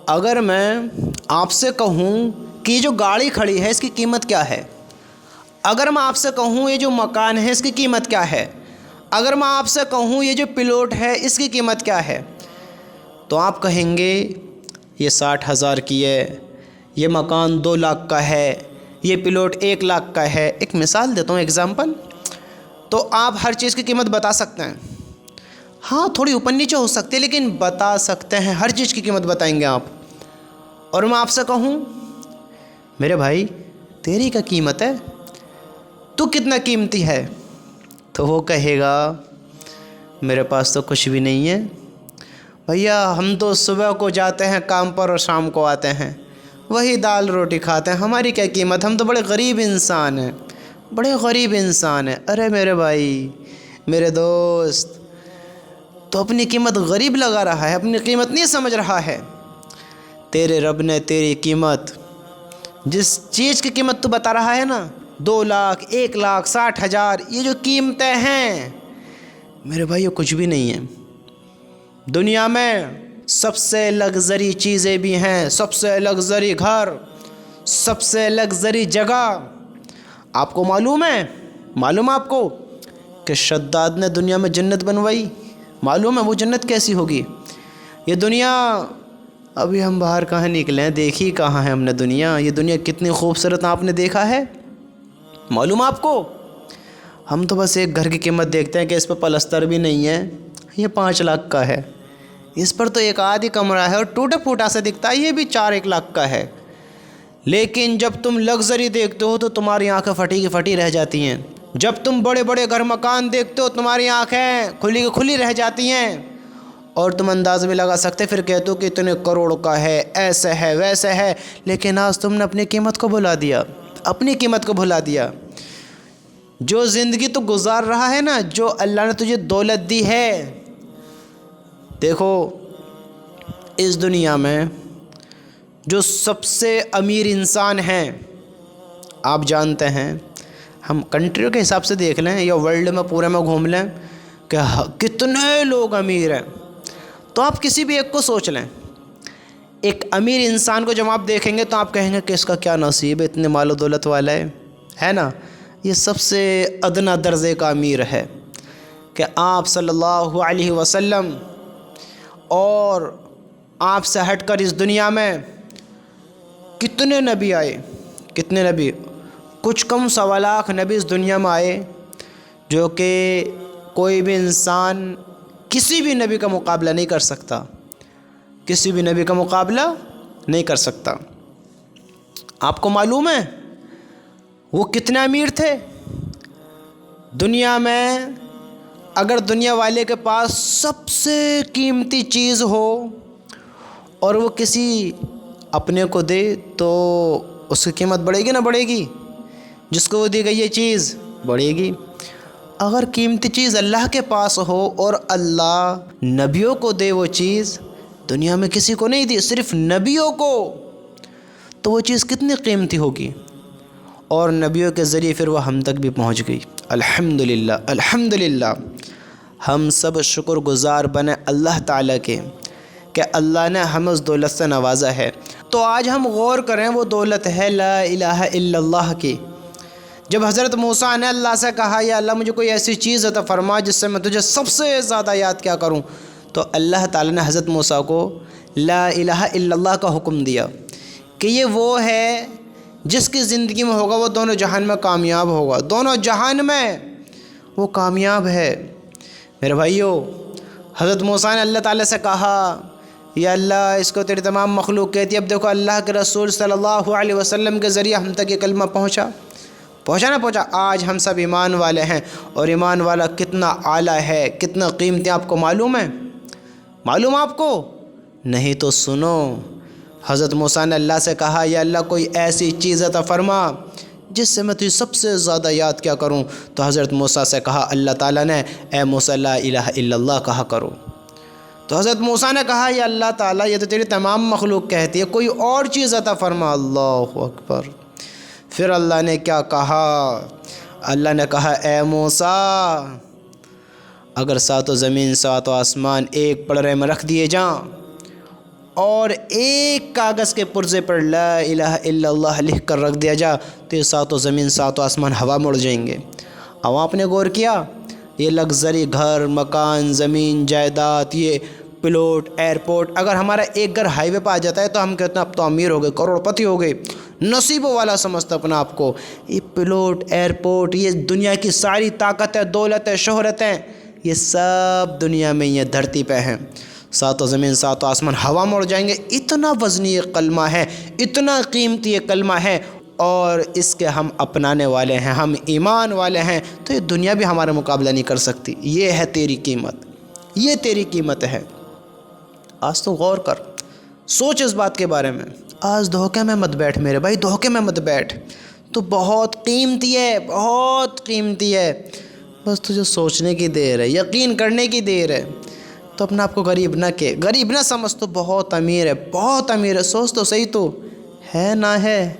اگر میں آپ سے کہوں کہ یہ جو گاڑی کھڑی ہے اس کی قیمت کیا ہے، اگر میں آپ سے کہوں یہ جو مکان ہے اس کی قیمت کیا ہے، اگر میں آپ سے کہوں یہ جو پلاٹ ہے اس کی قیمت کیا ہے، تو آپ کہیں گے یہ 60,000 کی ہے، یہ مکان 2 لاکھ کا ہے، یہ پلاٹ 1 لاکھ کا ہے۔ ایک مثال دیتا ہوں، ایگزامپل، تو آپ ہر چیز کی قیمت بتا سکتے ہیں۔ ہاں تھوڑی اوپر نیچے ہو سکتی ہے لیکن بتا سکتے ہیں، ہر چیز کی قیمت بتائیں گے آپ۔ اور میں آپ سے کہوں میرے بھائی تیری کیا قیمت ہے، تو کتنا قیمتی ہے، تو وہ کہے گا میرے پاس تو کچھ بھی نہیں ہے بھیا، ہم تو صبح کو جاتے ہیں کام پر اور شام کو آتے ہیں، وہی دال روٹی کھاتے ہیں، ہماری کیا قیمت، ہم تو بڑے غریب انسان ہیں، بڑے غریب انسان ہیں۔ ارے میرے بھائی، میرے دوست، تو اپنی قیمت غریب لگا رہا ہے، اپنی قیمت نہیں سمجھ رہا ہے۔ تیرے رب نے تیری قیمت، جس چیز کی قیمت تو بتا رہا ہے نا، 2 لاکھ، 1 لاکھ، 60,000، یہ جو قیمتیں ہیں میرے بھائی یہ کچھ بھی نہیں ہے۔ دنیا میں سب سے لگژری چیزیں بھی ہیں، سب سے لگژری گھر، سب سے لگژری جگہ آپ کو معلوم ہے؟ معلوم آپ کو کہ شداد نے دنیا میں جنت بنوائی؟ معلوم ہے وہ جنت کیسی ہوگی؟ یہ دنیا، ابھی ہم باہر کہاں نکلے ہیں، دیکھی کہاں ہے ہم نے دنیا، یہ دنیا کتنی خوبصورت آپ نے دیکھا ہے؟ معلوم آپ کو؟ ہم تو بس ایک گھر کی قیمت دیکھتے ہیں کہ اس پہ پلستر بھی نہیں ہے، یہ 5 لاکھ کا ہے، اس پر تو ایک آدھی کمرہ ہے اور ٹوٹا پھوٹا سا دکھتا ہے، یہ بھی 4-1 لاکھ کا ہے۔ لیکن جب تم لگژری دیکھتے ہو تو تمہاری آنکھیں پھٹی کی پھٹی رہ جاتی ہیں، جب تم بڑے بڑے گھر مکان دیکھتے ہو تمہاری آنکھیں کھلی کی کھلی رہ جاتی ہیں، اور تم انداز بھی لگا سکتے پھر کہتے ہو کہ اتنے کروڑ کا ہے، ایسے ہے ویسے ہے، لیکن آج تم نے اپنی قیمت کو بھلا دیا، اپنی قیمت کو بھلا دیا۔ جو زندگی تو گزار رہا ہے نا، جو اللہ نے تجھے دولت دی ہے، دیکھو اس دنیا میں جو سب سے امیر انسان ہیں، آپ جانتے ہیں، ہم کنٹریوں کے حساب سے دیکھ لیں یا ورلڈ میں پورے میں گھوم لیں کہ کتنے لوگ امیر ہیں، تو آپ کسی بھی ایک کو سوچ لیں، ایک امیر انسان کو جب آپ دیکھیں گے تو آپ کہیں گے کہ اس کا کیا نصیب ہے، اتنے مال و دولت والا ہے نا، یہ سب سے ادنا درجے کا امیر ہے۔ کہ آپ صلی اللہ علیہ وسلم اور آپ سے ہٹ کر اس دنیا میں کتنے نبی آئے، کتنے نبی، کچھ کم 1.25 لاکھ نبی اس دنیا میں آئے، جو کہ کوئی بھی انسان کسی بھی نبی کا مقابلہ نہیں کر سکتا، کسی بھی نبی کا مقابلہ نہیں کر سکتا۔ آپ کو معلوم ہے وہ کتنے امیر تھے؟ دنیا میں اگر دنیا والے کے پاس سب سے قیمتی چیز ہو اور وہ کسی اپنے کو دے تو اس کی قیمت بڑھے گی نہ بڑھے گی؟ جس کو وہ دی گئی یہ چیز بڑھے گی۔ اگر قیمتی چیز اللہ کے پاس ہو اور اللہ نبیوں کو دے وہ چیز، دنیا میں کسی کو نہیں دی، صرف نبیوں کو، تو وہ چیز کتنی قیمتی ہوگی، اور نبیوں کے ذریعے پھر وہ ہم تک بھی پہنچ گئی۔ الحمدللہ، الحمدللہ، ہم سب شکر گزار بنے اللہ تعالیٰ کے کہ اللہ نے ہمیں اس دولت سے نوازا ہے۔ تو آج ہم غور کریں، وہ دولت ہے لا الہ الا اللہ کی۔ جب حضرت موسیٰ نے اللہ سے کہا یا اللہ مجھے کوئی ایسی چیز عطا فرما جس سے میں تجھے سب سے زیادہ یاد کیا کروں، تو اللہ تعالیٰ نے حضرت موسیٰ کو لا الہ الا اللہ کا حکم دیا کہ یہ وہ ہے جس کی زندگی میں ہوگا وہ دونوں جہان میں کامیاب ہوگا، دونوں جہان میں وہ کامیاب ہے۔ میرے بھائیو، حضرت موسیٰ نے اللہ تعالیٰ سے کہا یا اللہ اس کو تیری تمام مخلوق کہتی ہے۔ اب دیکھو اللہ کے رسول صلی اللہ علیہ وسلم کے ذریعے ہم تک یہ کلمہ پہنچا نہ پہنچا؟ آج ہم سب ایمان والے ہیں، اور ایمان والا کتنا اعلیٰ ہے، کتنا قیمتی، آپ کو معلوم ہے؟ معلوم آپ کو؟ نہیں تو سنو، حضرت موسیٰ نے اللہ سے کہا یا اللہ کوئی ایسی چیز عطا فرما جس سے میں تجھے سب سے زیادہ یاد کیا کروں، تو حضرت موسیٰ سے کہا اللہ تعالیٰ نے اے موسیٰ لا الہ الا اللہ کہا کرو۔ تو حضرت موسیٰ نے کہا یا اللہ تعالیٰ یہ تو تیری تمام مخلوق کہتی ہے، کوئی اور چیز عطا فرما۔ اللہ اکبر۔ پھر اللہ نے کیا کہا؟ اللہ نے کہا اے موسیٰ اگر 7 زمین 7 آسمان ایک پڑرے میں رکھ دیے جائیں اور ایک کاغذ کے پرزے پر لا الہ الا اللہ لکھ کر رکھ دیا جا تو یہ ساتوں زمین ساتوں آسمان ہوا میں اڑ جائیں گے۔ اب آپ نے غور کیا، یہ لگژری گھر، مکان، زمین، جائیداد، یہ پلاٹ، ایئرپورٹ، اگر ہمارا ایک گھر ہائی وے پہ آ جاتا ہے تو ہم کہتے ہیں اب تو امیر ہو گئے، کروڑ پتی ہو گئے، نصیبوں والا سمجھتا اپنا آپ کو۔ یہ پلاٹ، ایئرپورٹ، یہ دنیا کی ساری طاقتیں، دولتیں، شہرتیں، یہ سب دنیا میں یہ دھرتی پہ ہیں، ساتوں زمین ساتوں آسمان ہوا میں اڑ جائیں گے۔ اتنا وزنی یہ کلمہ ہے، اتنا قیمتی یہ کلمہ ہے، اور اس کے ہم اپنانے والے ہیں، ہم ایمان والے ہیں، تو یہ دنیا بھی ہمارا مقابلہ نہیں کر سکتی۔ یہ ہے تیری قیمت، یہ تیری قیمت ہے۔ آج تو غور کر، سوچ اس بات کے بارے میں۔ آج دھوکے میں مت بیٹھ میرے بھائی، دھوکے میں مت بیٹھ، تو بہت قیمتی ہے، بہت قیمتی ہے، بس تجھے سوچنے کی دیر ہے، یقین کرنے کی دیر ہے۔ تو اپنا آپ کو غریب نہ کہ، غریب نہ سمجھ، تو بہت امیر ہے، بہت امیر ہے، سوچ تو صحیح، تو ہے نہ ہے۔